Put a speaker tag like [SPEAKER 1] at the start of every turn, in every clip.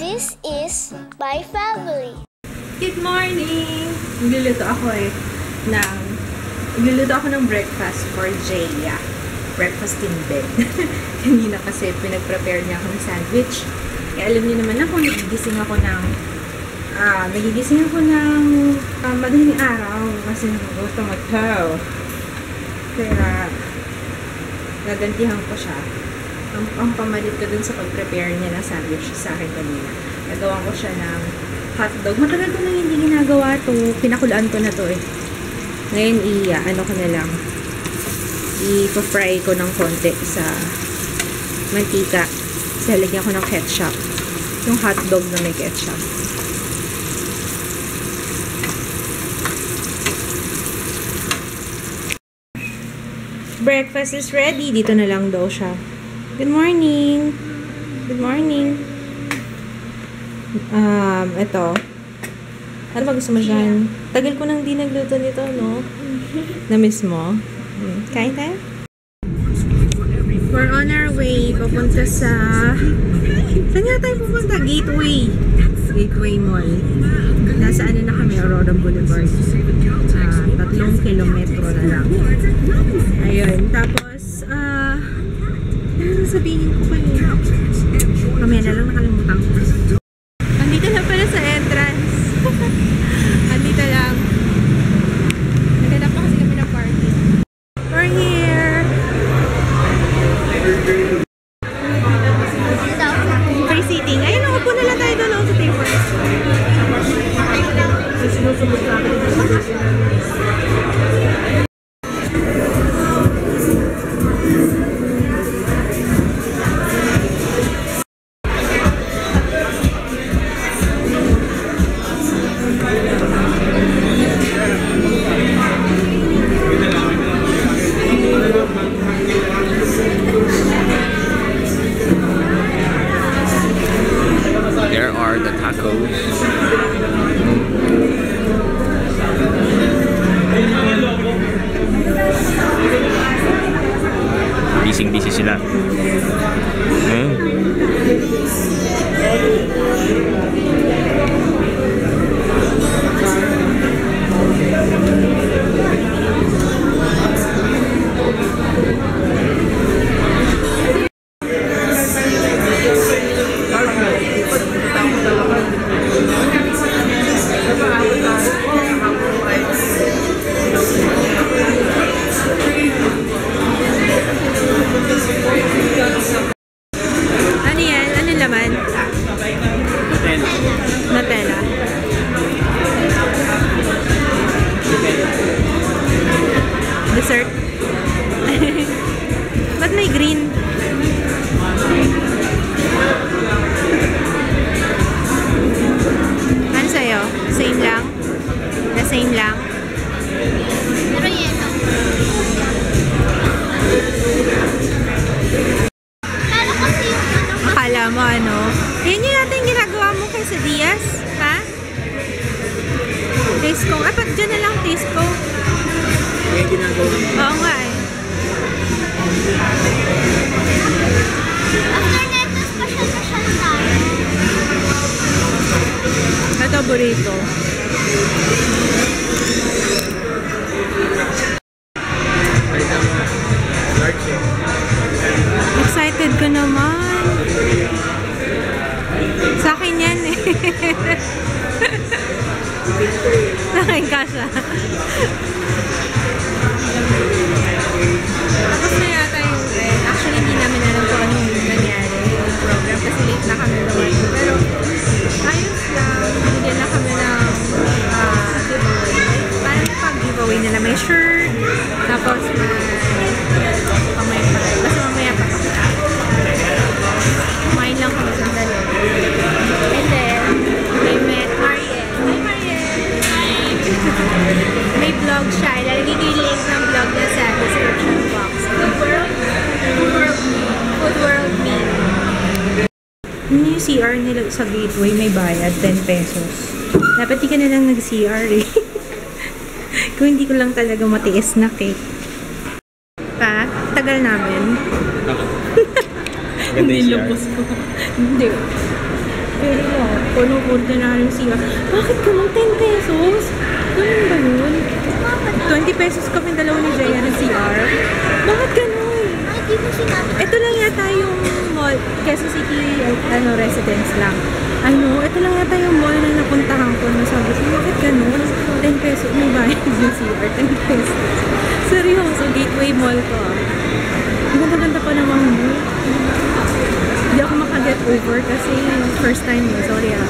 [SPEAKER 1] This is my family.
[SPEAKER 2] Good morning! Nagluluto ako ng breakfast for Jaya. Breakfast in bed. Kanina kasi pinag-prepare niya ako ng sandwich. Alam niyo naman ako, nagigising ako ng madaling araw kasi gusto mag-tow. Kaya nagantihan ko siya. Ang pamalit ko dun sa pag-prepare niya ng sandwich sa akin kanina. Nagawa ko siya ng hotdog. Matagal ko na hindi ginagawa to. Pinakulaan ko na to eh. Ngayon ko na lang. I-fry ko ng konti sa mantika. Lagyan ko ng ketchup. Yung hotdog na may ketchup. Breakfast is ready. Dito na lang daw siya. Good morning. Good morning. Ito. Ano ba gusto mo dyan? Tagal ko nang di nagluto nito, no? Na-miss mo? Kain tayo? We're on our way. Papunta sa... Saan nga tayo pupunta? Gateway. Gateway Mall. Nasa na kami? Aurora Boulevard. 3 kilometro na lang. Ayun. Tapos, ano sabihin ko kanina? Mamaya na lang nakalimutan ko. Andito na pala sa entrance. Andito lang. Naghanap pa kasi kami ng parking. We're here. Free seating. Ayun, upo na lang tayo doon sa table.
[SPEAKER 3] There are the tacos. Busy sila.
[SPEAKER 2] Ano yan? Ano laman? Nutella. Dessert. Ba't may green? Ano sa'yo? Same lang? Na same lang?
[SPEAKER 1] Pero yelo.
[SPEAKER 2] Akala mo ano? Yan yung yata yung ginagawa mo kay sa Diaz? Ha? Taste ko. Ba't dyan na lang taste ko?
[SPEAKER 3] Yung ginagawa mo?
[SPEAKER 2] Oo nga eh.
[SPEAKER 1] After neto, special tayo.
[SPEAKER 2] Ito, burrito. Excited ko naman. Sa akin yan eh. Sa akin kasha. Tapos na yata yung rent. Actually, hindi namin alam kung anong nangyari yung program kasi late na kami naman. Pero ayos lang. Bigyan na kami ng giveaway. Parang pag-giveaway nila may shirt. Tapos may basta mamaya pa pa. Kumain lang kami sandali. And then, I met Mariel. Hi Mariel! May vlog siya. Ilalagay ko yung link ng vlog niya sa description box. Food World Me. Ano yung CR nila sa Gateway? May bayad, 10 pesos. Dapat di ka na lang nag-CR eh. Kung hindi ko lang talaga matiis na cake. Pa? Tagal namin.
[SPEAKER 3] Ganda yung
[SPEAKER 2] lubos ko. Hindi. Pero punong ordinary CR. Bakit ganun? 10 pesos? Ganun ba yun? 20 pesos kami dalawa ni Jaya ng CR. Bakit ganun?
[SPEAKER 1] Ay, di mo sinabi.
[SPEAKER 2] Ito lang yata yung mall, Quezon City, residence lang. Ito lang yata yung mall na napuntahan ko na sabi ko, bakit ganun? 10 pesos, may bayad yung CR, 10 pesos. Seryoso, Gateway Mall to ah. Ang ganda-ganda pa naman mall. Hindi ako makaget over kasi first time mo, sorry ah.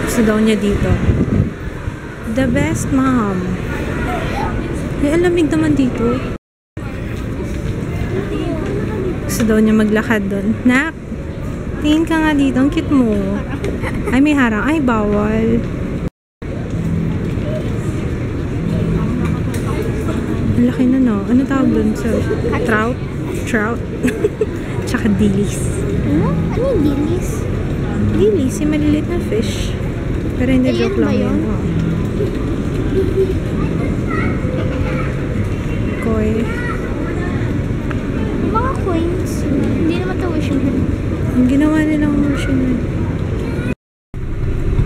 [SPEAKER 2] Gusto daw niya dito. The best mom. Ay, alamig naman dito. Gusto daw niya maglakad doon. Nak, tingin ka nga dito. Ang cute mo. Ay, may harang. Ay, bawal. Ang laki na no. Ano tawag doon sa trout? Trout. Tsaka dilis.
[SPEAKER 1] Ano yung dilis?
[SPEAKER 2] Dilis, yung maliliit na fish. Pero hindi
[SPEAKER 1] Ayan
[SPEAKER 2] joke
[SPEAKER 1] ba
[SPEAKER 2] lang
[SPEAKER 1] yun?
[SPEAKER 2] yun. Oh. Koi.
[SPEAKER 1] Mga coins. Hindi naman ito wish mo.
[SPEAKER 2] Ang ginawa nilang version na.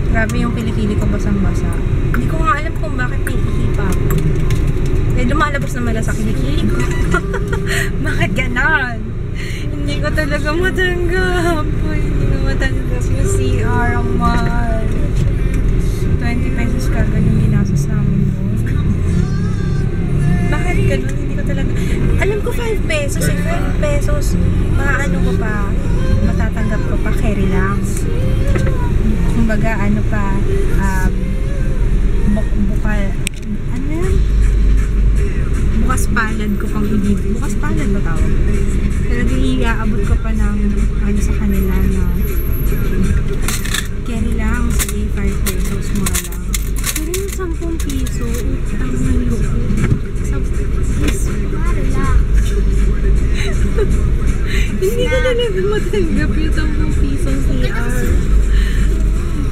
[SPEAKER 2] Grabe yung kilikili ko basang-basa. Hindi ko nga alam kung bakit may ihipa ako. Eh, lumalabas naman na sa kilikili ko. Bakit ganon? Hindi ko talaga matanggap. Uy, hindi ko matanggap yung CR ang mahal. 20 pesos kagad yung ginastos namin doon. Bakit ganon? Hindi ko talaga... Alam ko 5 pesos eh. 5 pesos. Maano ko pa. Matatanggap ko pa. Carry lang. Kumbaga, ano pa. Bukal. Ano yan? Bukas palad ko pang ibibig. Bukas palad ba tawag? Pero iaabot ko pa ng ano sa kanila na carry lang. Sige, 5 pesos. Mura lang. Pero yung 10 piso, utang na loob. 10 piso.
[SPEAKER 1] Relax.
[SPEAKER 2] Hindi ko talaga matanggap yung 10 piso CR.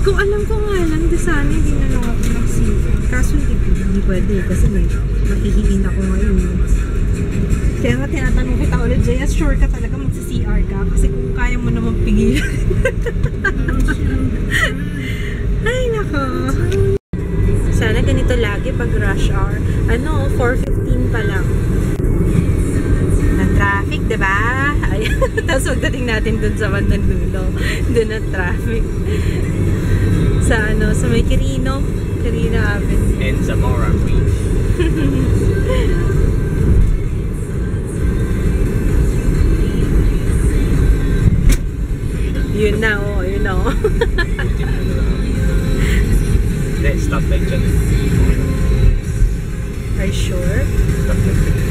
[SPEAKER 2] Kung alam ko nga lang, di sana hindi na lang ako nag-CR. Kaso hindi pwede kasi mahihiin ako ngayon. Kaya nga tinatanong kita ulit, Jaya, sure ka talaga magsi-CR ka? Kasi kung kaya mo naman pigilan. Ay, nako. Sana ganito lagi pag rush hour. 4:15 pa lang. Traffic, diba? Ayan. Tapos magdating natin dun sa bandang dulo. Dun ang traffic. Sa may Quirino Avenue.
[SPEAKER 3] And Zamora Beach.
[SPEAKER 2] Yun na, oh. Yun na, oh.
[SPEAKER 3] Hindi, stop like dyan.
[SPEAKER 2] Are you sure?
[SPEAKER 3] Stop like dyan.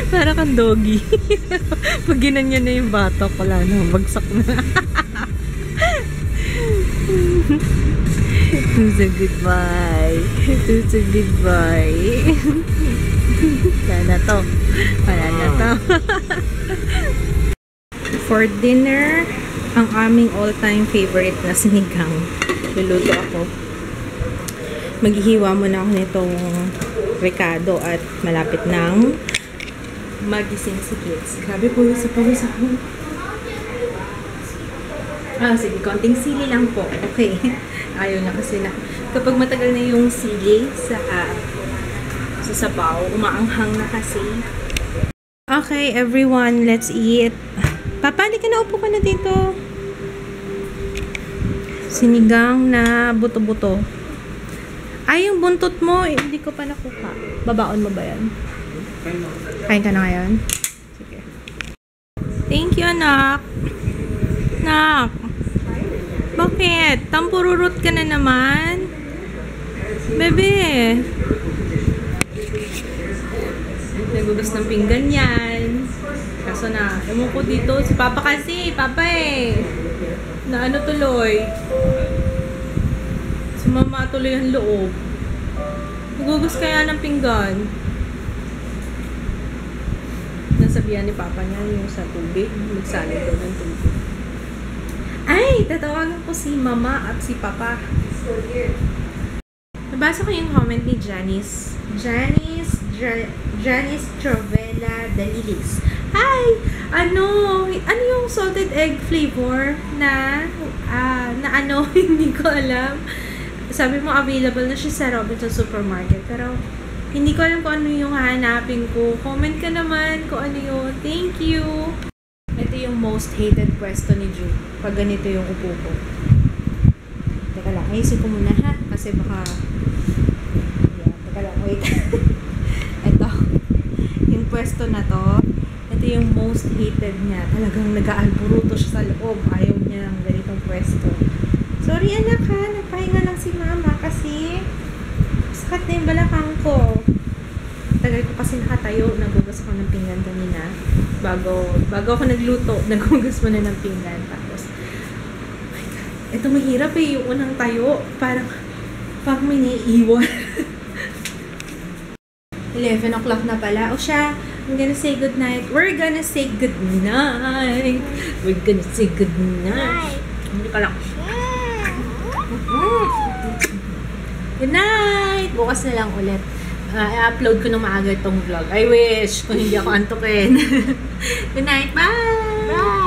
[SPEAKER 2] Para kang doggy. Pag ginanyan na yung batok, wala na, bagsak na. Who's a good boy? Who's a good boy? Wala na to. Wala na to. For dinner, ang aming all-time favorite na sinigang. Luluto ako. Maghihiwa muna ako nitong Ricardo at malapit ng magising si kids. Grabe po, isa ako. Sige, konting sili lang po. Okay. Ayaw na kasi na. Kapag matagal na yung sili sa sabaw, umaanghang na kasi. Okay, everyone, let's eat. Papa, di ka na, upo ka na dito. Sinigang na buto-buto. Ay, yung buntot mo, hindi ko pa nakuha. Babaon mo ba yan? Kain ka na ngayon? Sige. Thank you, anak. Nak. Bakit? Tampururot ka na naman? Bebe. Nagugas ng pinggan yan. Kaso na, ewan ko dito. Si Papa kasi. Papa eh. Na ano tuloy. Sumama tuloy ang loob. Nagugas kaya ng pinggan. Nasa sinasabihan ni Papa niya yung sa tubig. Magsalin daw ng tubig. Ay! Tatawagan ko si Mama at si Papa. Nabasa ko yung comment ni Janice. Janice Trovella Dalilis. Hi! Ano yung salted egg flavor na ano, hindi ko alam. Sabi mo available na siya sa Robinson Supermarket. Pero, hindi ko alam kung ano yung hahanapin ko. Comment ka naman kung ano yun. Thank you! Ito yung most hated pwesto ni Ju. Pag ganito yung upo ko. Teka lang, ayusin ko muna ha. Kasi baka... Yeah, teka lang, wait. Ito. Yung pwesto na to. Ito yung most hated niya. Talagang nag-aalburuto siya sa loob. Ayaw niya ng ganitong pwesto. Sorry anak ha, nagpahinga lang si Mama kasi sakit na yung balakang ko. Tagal ko kasi nakatayo, nagugas ako ng pinggan kanina. Bago ako nagluto, nagugas mo na ng pinggan. Tapos, oh my God, ito mahirap eh, yung unang tayo. Parang may naiiwan. 11 o'clock na pala. O siya, I'm gonna say good night. We're gonna say good night. We're gonna say good night. Hindi ka lang. Good night! Bukas na lang ulit. I-upload ko ng maaga itong vlog. I wish kung hindi ako antukin. Good night! Bye!
[SPEAKER 1] Bye!